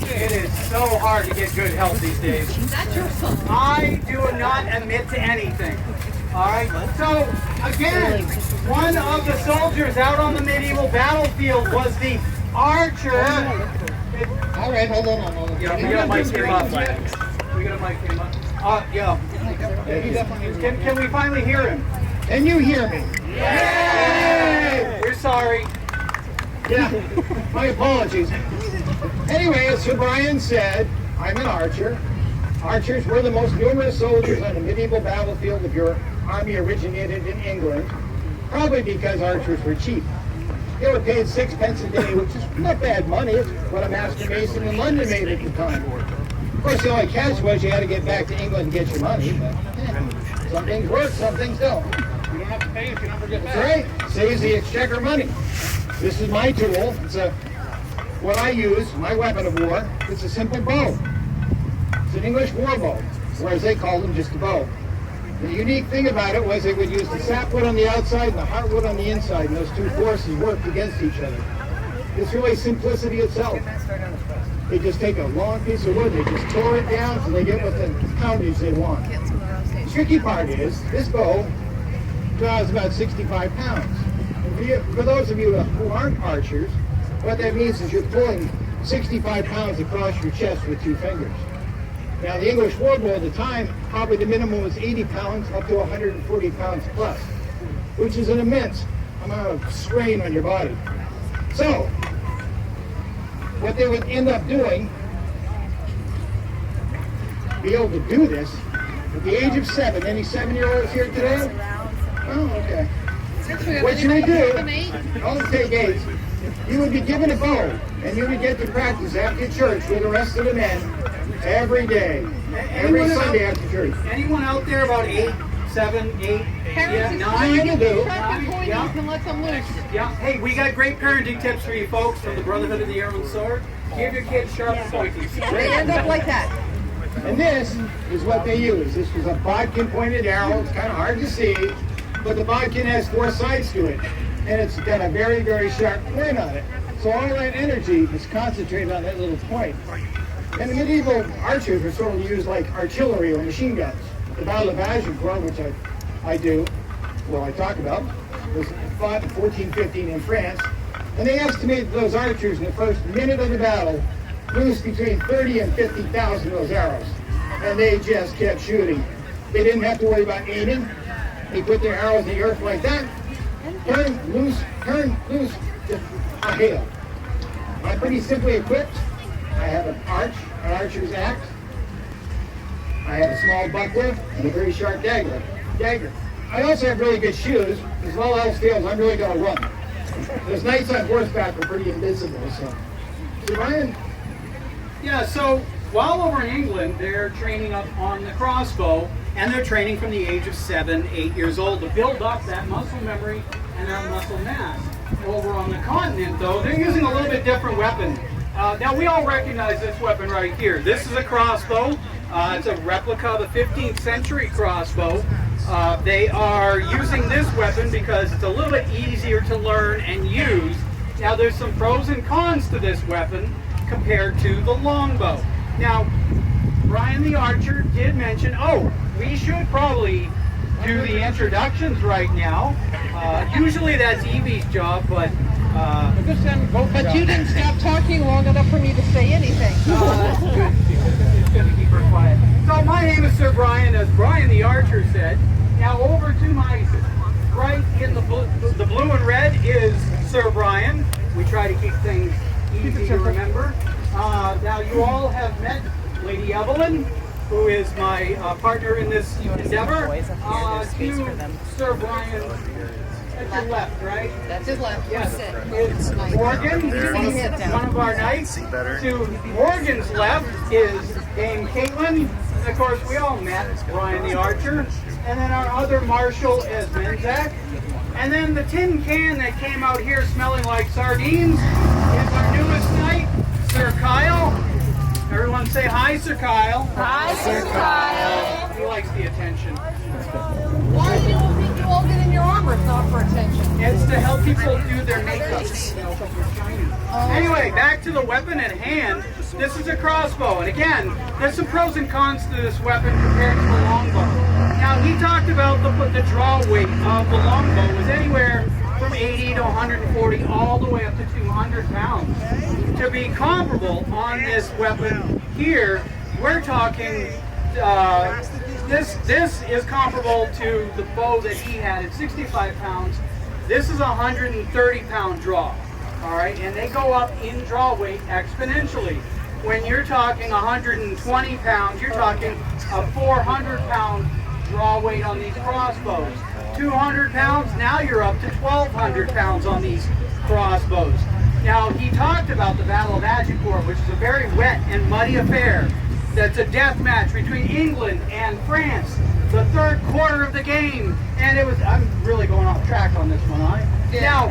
It is so hard to get good health these days. That's your fault. I do not admit to anything. All right. So again, one of the soldiers out on the medieval battlefield was the archer. All right, hold on. Yeah, we got a mic came up. We got a mic came up. Yeah. Can we finally hear him? Can you hear me? Yay! We're sorry. Yeah, my apologies. Anyway, as Sir Brian said, I'm an archer. Archers were the most numerous soldiers on the medieval battlefield if your army originated in England, probably because archers were cheap. They were paid 6 pence a day, which is not bad money. It's what a master mason in London made at the time. Of course, the only catch was you had to get back to England to get your money, but some things work, some things don't. You don't have to pay if you never get back. That's right. Saves the exchequer money. This is my tool. It's what I use, my weapon of war. It's a simple bow. It's an English war bow, whereas they called them just a bow. The unique thing about it was they would use the sapwood on the outside and the heartwood on the inside, and those two forces worked against each other. It's really simplicity itself. They just take a long piece of wood, they just tore it down so they get what the poundage they want. The tricky part is, this bow draws about 65 pounds. And for those of you who aren't archers, what that means is you're pulling 65 pounds across your chest with 2 fingers. Now, the English war bow at the time, probably the minimum was 80 pounds up to 140 pounds plus, which is an immense amount of strain on your body. So, what they would end up doing, be able to do this, at the age of 7, any 7-year-olds here today? Oh, okay. What you would do, don't take 8, you would be given a bow, and you would get to practice after church with the rest of the men every day, every Sunday after church. Anyone out there about 8, 7, 8, Parents, 9? you can let them loose. Yeah. Hey, we got great parenting tips for you folks from the Brotherhood of the Iron Sword. Give your kids sharp pointies. They end up like that. And this is what they use. This was a bodkin pointed arrow. It's kind of hard to see, but the bodkin has 4 sides to it, and it's got a very, very sharp point on it. So all that energy is concentrated on that little point. And the medieval archers were sort of used like artillery or machine guns. The Battle of Agincourt, which I talk about, was fought in 1415 in France. And they estimated those archers in the first minute of the battle loosed between 30 and 50,000 of those arrows. And they just kept shooting. They didn't have to worry about aiming. They put their arrows in the earth like that. Turn, loose, just a hail. I'm pretty simply equipped. I have an archer's axe. I have a small buckler and a very sharp dagger. I also have really good shoes. As well as fails, I'm really going to run. Those knights on horseback are pretty invincible. So Ryan? Yeah, so while over in England, they're training up on the crossbow, and they're training from the age of 7, 8 years old to build up that muscle memory and that muscle mass. Over on the continent, though, they're using a little bit different weapon. Now, we all recognize this weapon right here. This is a crossbow. It's a replica of the 15th century crossbow. They are using this weapon because it's a little bit easier to learn and use. Now, there's some pros and cons to this weapon compared to the longbow. Now, Brian the Archer did mention, we should probably do the introductions right now. Usually that's Evie's job, but you didn't stop talking long enough for me to say anything. that's good. It's good to keep her quiet. So my name is Sir Brian, as Brian the Archer said. Now over to my right in the blue and red is Sir Brian. We try to keep things easy to remember. Now you all have met Lady Evelyn, who is my partner in this endeavor. To Sir Brian, that's your left, right? That's his left. Yes. It's Morgan, one of our knights. To Morgan's left is Dame Caitlin. And of course, we all met Brian the Archer. And then our other marshal is Menzak. And then the tin can that came out here smelling like sardines is our newest knight, Sir Kyle. Everyone say hi, Sir Kyle. Hi, Sir Kyle. You likes the attention. Why do you think you all get in your armor if not for attention? It's to help people do their makeup. Anyway, back to the weapon at hand. This is a crossbow, and again, there's some pros and cons to this weapon compared to the longbow. Now, he talked about the draw weight of the longbow was anywhere from 80 to 140, all the way up to 200 pounds. To be comparable on this weapon here, we're talking, this is comparable to the bow that he had at 65 pounds. This is a 130-pound draw, all right? And they go up in draw weight exponentially. When you're talking 120 pounds, you're talking a 400-pound draw weight on these crossbows. 200 pounds, now you're up to 1,200 pounds on these crossbows. Now, he talked about the Battle of Agincourt, which is a very wet and muddy affair. That's a death match between England and France, the third quarter of the game. And it was, I'm really going off track on this one, right? Yeah. Now,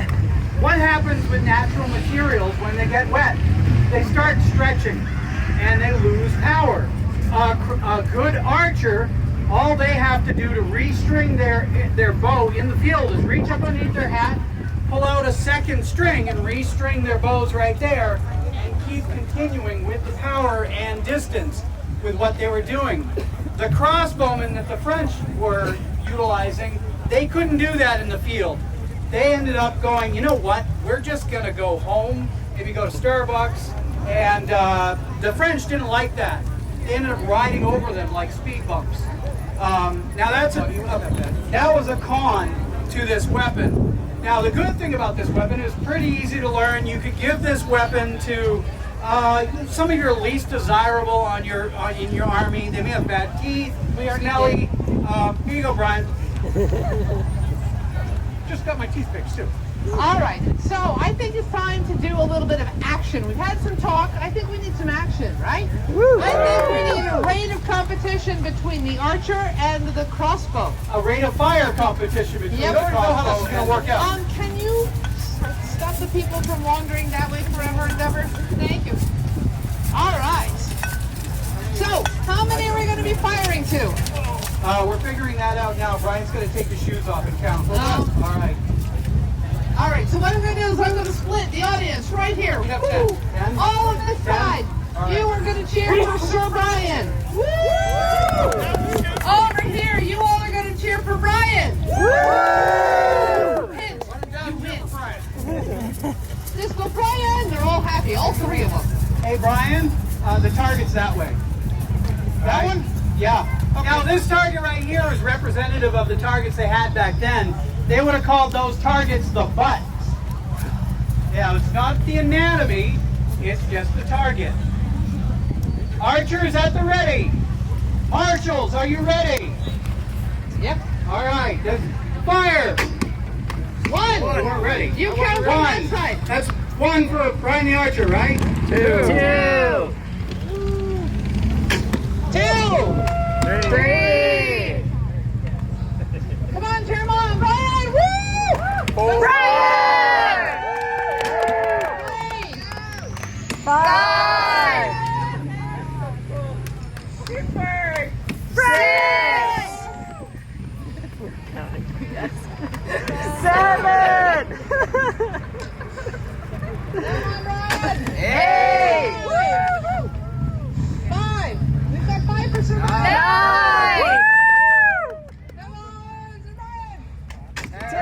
what happens with natural materials when they get wet? They start stretching and they lose power. A good archer, all they have to do to restring their bow in the field is reach up underneath their hat, pull out a second string and restring their bows right there and keep continuing with the power and distance with what they were doing. The crossbowmen that the French were utilizing, they couldn't do that in the field. They ended up going, you know what, we're just going to go home, maybe go to Starbucks, and the French didn't like that. They ended up riding over them like speed bumps. Now that was a con to this weapon. Now the good thing about this weapon is pretty easy to learn. You could give this weapon to some of your least desirable in your army. They may have bad teeth, smelly. Here you go, Brian. Just got my teeth picked too. All right, so I think it's time to do a little bit of action. We've had some talk. I think we need some action, right? Woo. I think we need a rate of competition between the archer and the crossbow. A rate of fire competition between the crossbow. How this is going to work out. Can you stop the people from wandering that way forever and ever? Thank you. All right. So, how many are we going to be firing to? We're figuring that out now. Brian's going to take his shoes off and count. Oh. All right. All right, so what I'm going to do is I'm going to split the audience right here. We have 10. 10. All of this 10. side. Right. You are going to cheer for Sir Brian. Woo! Over here, you all are going to cheer for Brian. Woo! Hint, you win. Just go Brian. They're all happy, all three of them. Hey, Brian, the target's that way. That one? Yeah. Okay. Now, this target right here is representative of the targets they had back then. They would have called those targets the butts. Yeah, it's not the anatomy, it's just the target. Archers at the ready. Marshals, are you ready? Yep. All right, fire. One. We're ready. You count from that side. That's one for Brian the Archer, right? Two. Three. Come on, cheer him on, Brian! Woo! Four. Brian! 5. 7. Come on, Brian! 8. 5. We've got 5 for Sir Brian. 9. Come on, Sir Brian! 10.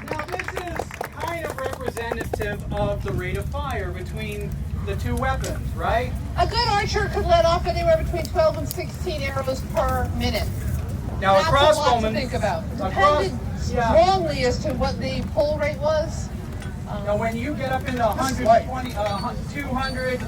Now this is kind of representative of the rate of fire between the two weapons, right? A good archer could let off anywhere between 12 and 16 arrows per minute. Now That's a a lot to crossbowman. think about. a Depended yeah. wrongly as to what the pull rate was. Now when you get up into 120, 200,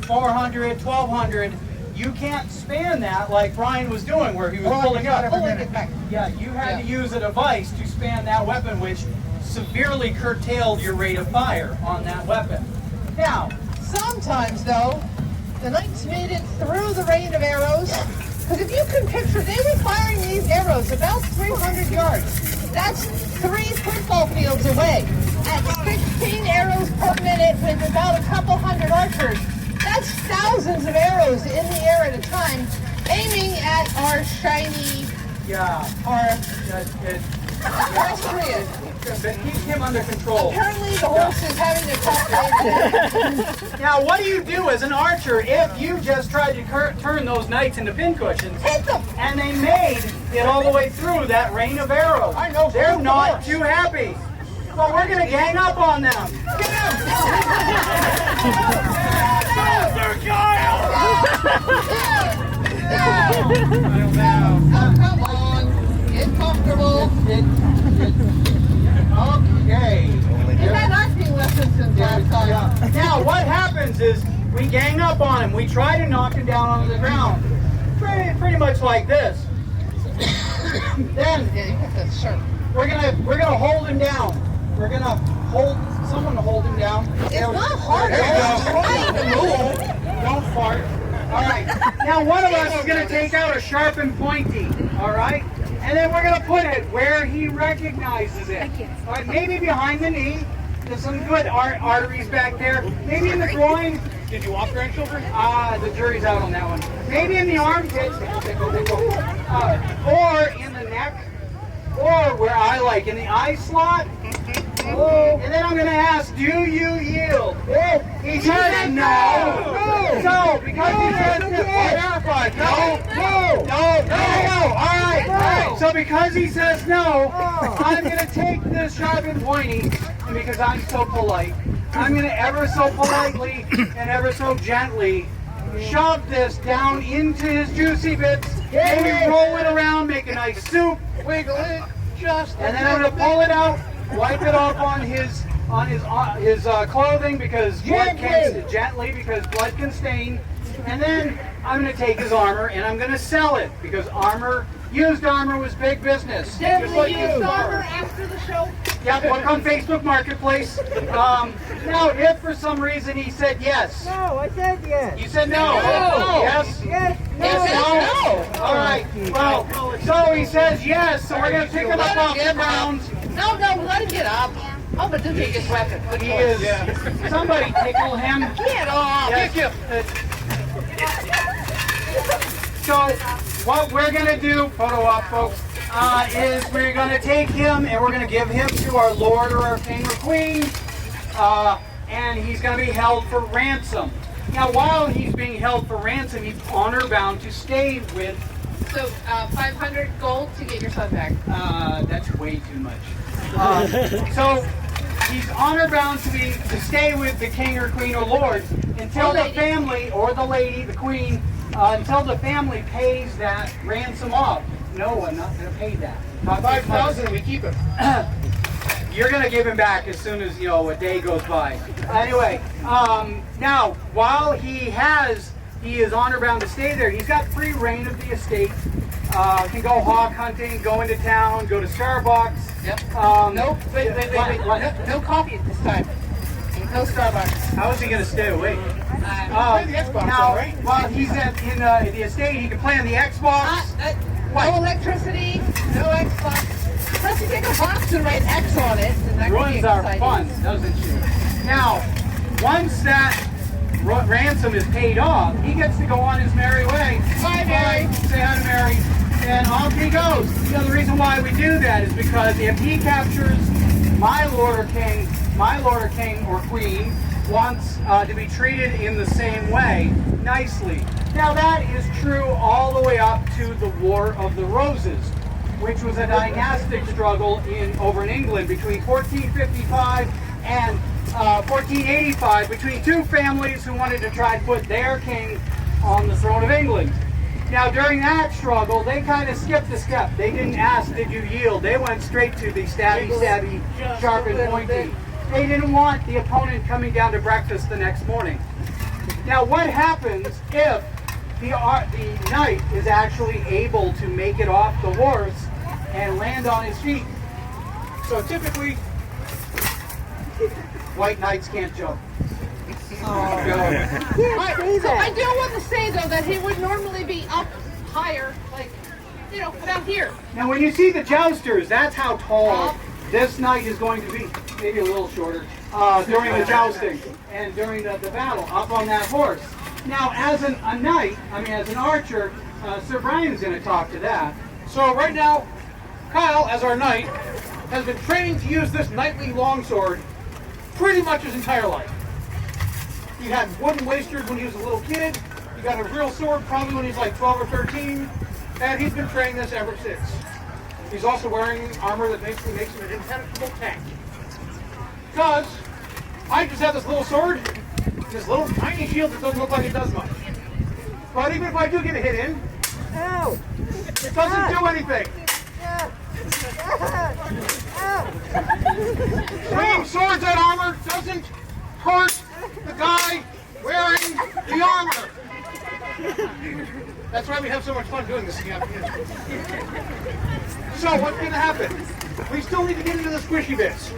400, 1200, you can't span that like Brian was doing, where he was pulling up. Pulling it back. Yeah, you had to use a device to span that weapon, which severely curtailed your rate of fire on that weapon. Now, Sometimes, though, the knights made it through the rain of arrows. Because if you can picture, they were firing these arrows about 300 yards. That's 3 football fields away. At 16 arrows per minute with about a couple hundred archers, that's shoots thousands of arrows in the air at a time, aiming at our shiny, Yeah. our It Austrian. keeps him under control. Apparently the horse is having a tough day. Now, what do you do as an archer if you just tried to turn those knights into pincushions Hit them! and they made it all the way through that rain of arrows? I know, They're of not course. too happy. So we're going to gang up on them. Oh, come on. Get comfortable. Okay. You've had acting lessons since last time. Now, what happens is we gang up on him. We try to knock him down onto the ground. Pretty much like this. Then Yeah, you put that sharp. we're gonna hold him down. We're gonna hold someone to hold him down. It's not hard. There you go. Trying to move. Don't fart. All right. Now one of us is gonna take out a sharpened pointy. All right. And then we're gonna put it where he recognizes it. All right. Maybe behind the knee. There's some good arteries back there. Maybe in the groin. Did you walk, grandchildren? The jury's out on that one. Maybe in the armpits. Or in the neck. Or where I like, in the eye slot. And then I'm going to ask, do you yield? He says no. So, because he says no. Verified. No. All right. So because he says no, I'm going to take this sharpened pointy, and because I'm so polite, I'm going to ever so politely and ever so gently shove this down into his juicy bits, maybe roll it around, make a nice soup, wiggle it, and then I'm going to pull it out, wipe it off on his clothing because blood can gently because blood can stain, and then I'm going to take his armor and I'm going to sell it because used armor was big business. Just like used armor. After the show. Yep, look on Facebook Marketplace. Now, if for some reason he said yes. No, I said yes. You said no. Yes? Yes. Yes, no. All right. Well, so he says yes, so we're going to pick him up off the ground. No, let him get up. Oh, but the biggest weapon. Good He choice. is. Somebody tickle him. Get off. So what we're going to do, photo op folks, is we're going to take him and we're going to give him to our Lord or our King or Queen, and he's going to be held for ransom. Now while he's being held for ransom, he's honor bound to stay with. So, 500 gold to get your son back. That's way too much. So he's honor bound to stay with the King or Queen or Lord until the family or the lady, the Queen, until the family pays that ransom off. No, I'm not going to pay that. 5,000, we keep him. You're going to give him back as soon as, a day goes by. Anyway, now, while he is honor bound to stay there, he's got free reign of the estate. Can go hawk hunting, go into town, go to Starbucks. Yep. Nope. Wait. No coffee this time. No Starbucks. How is he going to stay awake? Play the Xbox, Now, all right? while he's in the estate, he can play on the Xbox. No electricity, no Xbox. Unless you take a box and write X on it, and that could be Ruins are exciting. fun, doesn't she? Now, once that ransom is paid off, he gets to go on his merry way. Bye, Mary. Say hi to Mary. And off he goes. The reason why we do that is because if he captures my Lord or King or Queen wants to be treated in the same way, nicely. Now that is true all the way up to the War of the Roses, which was a dynastic struggle over in England between 1455 and 1485 between two families who wanted to try to put their king on the throne of England. Now during that struggle, they kind of skipped a step. They didn't ask, did you yield? They went straight to the stabby, sharp and pointy. They didn't want the opponent coming down to breakfast the next morning. Now what happens if the knight is actually able to make it off the horse and land on his feet? So typically, white knights can't jump. So I do want to say though that he would normally be up higher, like, about here. Now when you see the jousters, that's how tall this knight is going to be. Maybe a little shorter during the jousting and during the battle, up on that horse. Now, as an archer, Sir Brian's going to talk to that. So right now, Kyle, as our knight, has been training to use this knightly longsword pretty much his entire life. He had wooden wasters when he was a little kid. He got a real sword probably when he's like 12 or 13, and he's been training this ever since. He's also wearing armor that basically makes him an impenetrable tank. Because I just have this little sword, this little tiny shield that doesn't look like it does much. But even if I do get a hit in, it doesn't do anything. Swinging swords at armor doesn't hurt the guy wearing the armor. That's why we have so much fun doing this in the afternoon. So what's going to happen? We still need to get into the squishy bits.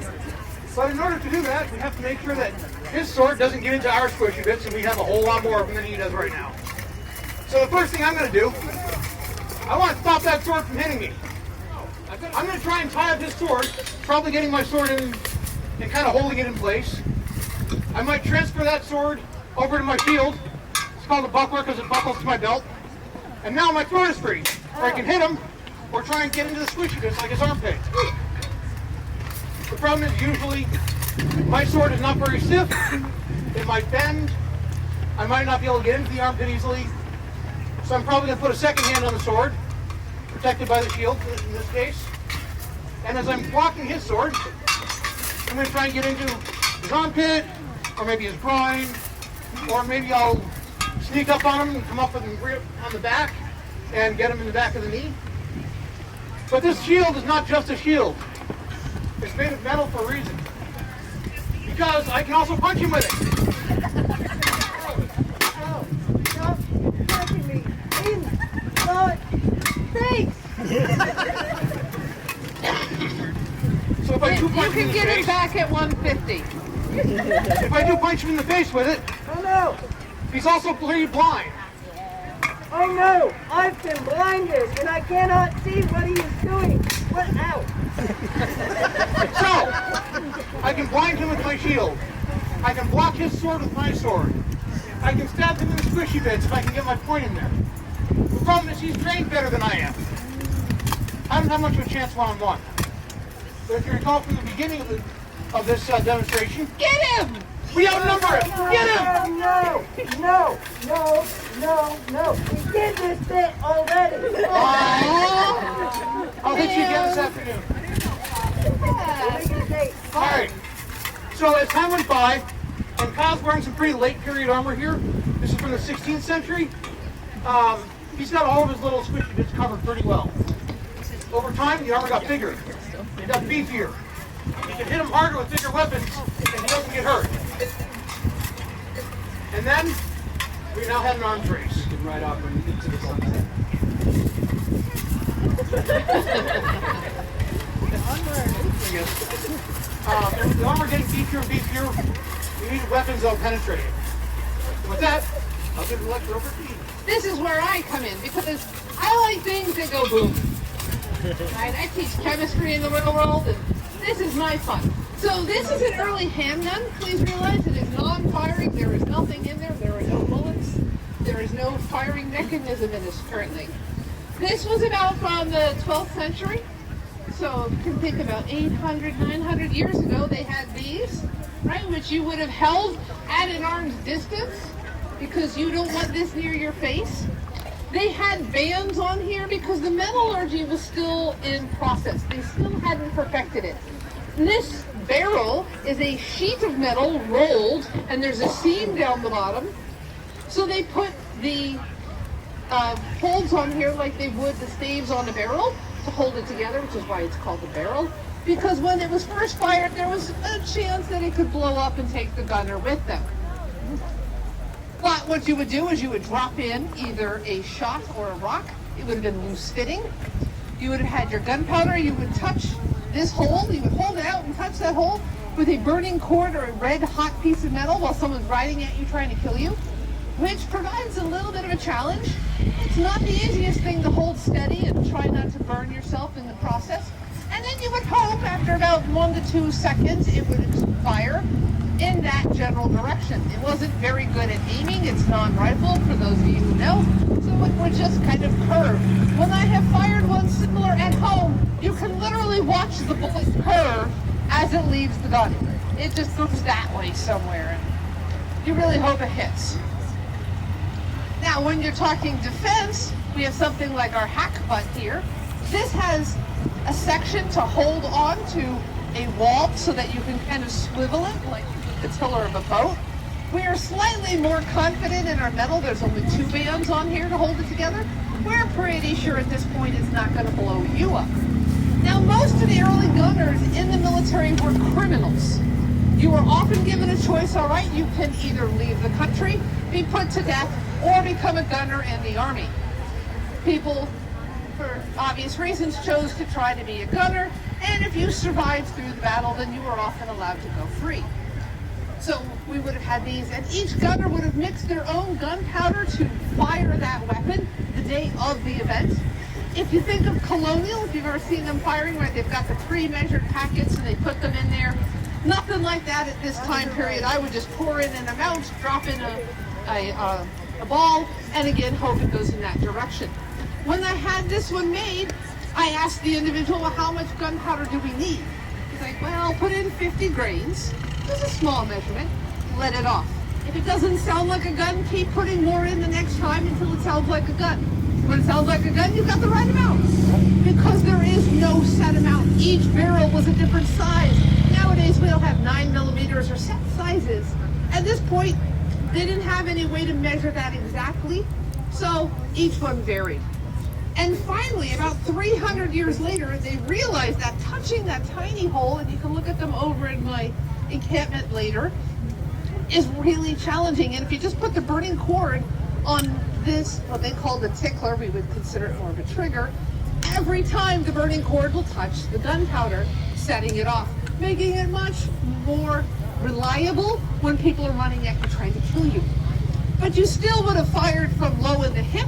But in order to do that, we have to make sure that his sword doesn't get into our squishy bits, and we have a whole lot more of them than he does right now. So the first thing I'm going to do, I want to stop that sword from hitting me. I'm going to try and tie up his sword, probably getting my sword in and kind of holding it in place. I might transfer that sword over to my shield. It's called a buckler because it buckles to my belt. And now my sword is free. Or I can hit him or try and get into the squishy bits like his armpit. The problem is usually my sword is not very stiff. It might bend. I might not be able to get into the armpit easily. So I'm probably going to put a second hand on the sword, protected by the shield in this case. And as I'm blocking his sword, I'm going to try and get into his armpit, or maybe his groin, or maybe I'll sneak up on him and come up with him on the back and get him in the back of the knee. But this shield is not just a shield. It's made of metal for a reason. Because I can also punch him with it. Stop punching me in the face! So if I do You punch him can in the get face, it back at 150. if I do punch him in the face with it, Oh no! he's also pretty blind. Oh no! I've been blinded and I cannot see what he is doing! What? Ow! So, I can blind him with my shield. I can block his sword with my sword. I can stab him in the squishy bits if I can get my point in there. The problem is he's trained better than I am. I don't have much of a chance one-on-one. But if you recall from the beginning of this demonstration, Get him! we outnumber him! Get him! No! No! No! No! No! We did this bit already! I'll hit you again this afternoon. All right. So as time went by, and Kyle's wearing some pretty late period armor here. This is from the 16th century. He's got all of his little squishy bits covered pretty well. Over time, the armor got bigger. It got beefier. You can hit him harder with bigger weapons, and he doesn't get hurt. And then, we now have an arms race. Right off into the sunset. And with the armor getting beefier and beefier, we need weapons that'll penetrate it. And with that, I'll give the lecture over to you. This is where I come in because I like things that go boom. Right? I teach chemistry in the real world, and this is my fun. So this is an early handgun. Please realize it is non-firing. There is nothing in there. There are no bullets. There is no firing mechanism in this currently. This was about from the 12th century. So you can think about 800, 900 years ago, they had these, right, which you would have held at an arm's distance because you don't want this near your face. They had bands on here because the metallurgy was still in process. They still hadn't perfected it. And this barrel is a sheet of metal rolled, and there's a seam down the bottom. So they put the holds on here like they would the staves on a barrel to hold it together, which is why it's called a barrel. Because when it was first fired, there was a chance that it could blow up and take the gunner with them. But what you would do is you would drop in either a shot or a rock. It would have been loose fitting. You would have had your gunpowder. You would touch this hole. You would hold it out and touch that hole with a burning cord or a red hot piece of metal while someone's riding at you trying to kill you, which provides a little bit of a challenge. It's not the easiest thing to hold steady and try not to burn yourself in the process. And then you would hope after about 1 to 2 seconds it would fire. in that general direction. It wasn't very good at aiming. It's non-rifle, for those of you who know. So it would just kind of curve. When I have fired one similar at home, you can literally watch the bullet curve as it leaves the gun. It just goes that way somewhere. And you really hope it hits. Now, when you're talking defense, we have something like our hack butt here. This has a section to hold on to a wall so that you can kind of swivel it like the tiller of a boat. We are slightly more confident in our metal. There's only 2 bands on here to hold it together. We're pretty sure at this point it's not going to blow you up. Now, most of the early gunners in the military were criminals. You were often given a choice, all right, you can either leave the country, be put to death, or become a gunner in the army. People, for obvious reasons, chose to try to be a gunner, and if you survived through the battle, then you were often allowed to go free. So we would have had these, and each gunner would have mixed their own gunpowder to fire that weapon the day of the event. If you think of Colonial, if you've ever seen them firing, right, they've got the pre-measured packets and they put them in there. Nothing like that at this time period. I would just pour in an amount, drop in a ball, and again, hope it goes in that direction. When I had this one made, I asked the individual, well, how much gunpowder do we need? He's like, well, put in 50 grains. It's a small measurement. Let it off. If it doesn't sound like a gun, keep putting more in the next time until it sounds like a gun. When it sounds like a gun, you've got the right amount. Because there is no set amount. Each barrel was a different size. Nowadays, we don't have 9mm or set sizes. At this point, they didn't have any way to measure that exactly, so each one varied. And finally, about 300 years later, they realized that touching that tiny hole, and you can look at them over in my encampment later, is really challenging. And if you just put the burning cord on this, what they call the tickler, we would consider it more of a trigger, every time the burning cord will touch the gunpowder, setting it off, making it much more reliable when people are running at you trying to kill you. But you still would have fired from low in the hip.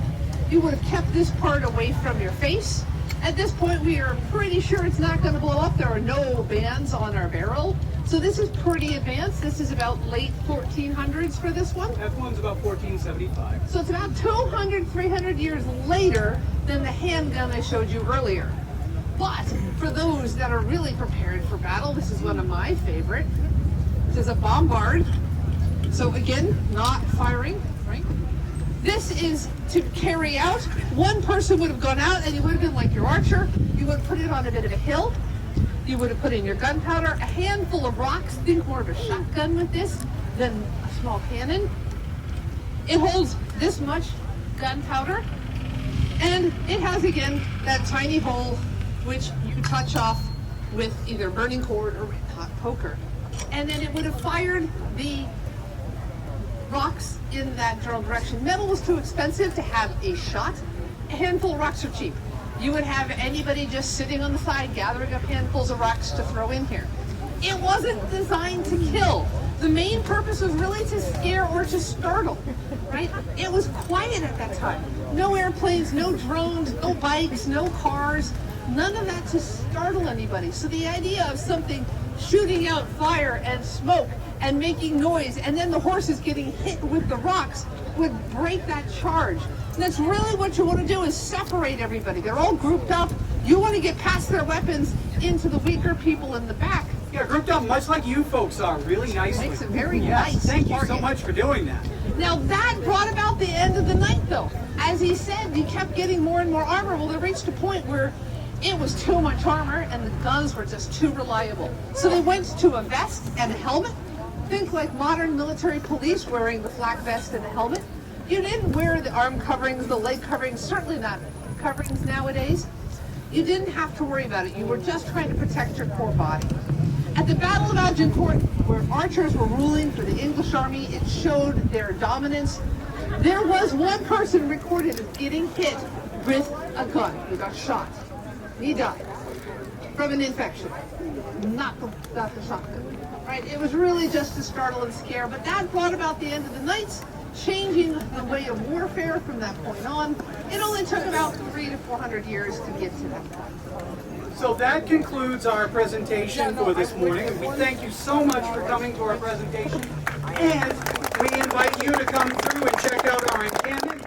You would have kept this part away from your face. At this point, we are pretty sure it's not going to blow up. There are no bands on our barrel. So this is pretty advanced. This is about late 1400s for this one. That one's about 1475. So it's about 200, 300 years later than the handgun I showed you earlier. But for those that are really prepared for battle, this is one of my favorite. This is a bombard. So again, not firing, right? This is to carry out. One person would have gone out and you would have been like your archer. You would have put it on a bit of a hill. You would have put in your gunpowder, a handful of rocks. Think more of a shotgun with this than a small cannon. It holds this much gunpowder. And it has, again, that tiny hole which you touch off with either burning cord or red hot poker. And then it would have fired the rocks in that general direction. Metal was too expensive to have a shot. A handful of rocks are cheap. You would have anybody just sitting on the side gathering up handfuls of rocks to throw in here. It wasn't designed to kill. The main purpose was really to scare or to startle, right? It was quiet at that time. No airplanes, no drones, no bikes, no cars, none of that to startle anybody. So the idea of something shooting out fire and smoke and making noise, and then the horses getting hit with the rocks would break that charge. And that's really what you want to do, is separate everybody. They're all grouped up. You want to get past their weapons into the weaker people in the back. Yeah, grouped up much like you folks are, really nicely. Makes it very Yes, nice. thank you so much for doing that. Now that brought about the end of the night, though. As he said, you kept getting more and more armor. Well, they reached a point where it was too much armor and the guns were just too reliable. So they went to a vest and a helmet. Think like modern military police wearing the flak vest and a helmet. You didn't wear the arm coverings, the leg coverings, certainly not coverings nowadays. You didn't have to worry about it. You were just trying to protect your core body. At the Battle of Agincourt, where archers were ruling for the English army, it showed their dominance. There was one person recorded as getting hit with a gun. He got shot. He died from an infection, not the shotgun. Right? It was really just to startle and scare, but that brought about the end of the nights, changing the way of warfare from that point on. It only took about 300 to 400 years to get to that point. So that concludes our presentation for this morning. We thank you so much for coming to our presentation, and we invite you to come through and check out our encampment.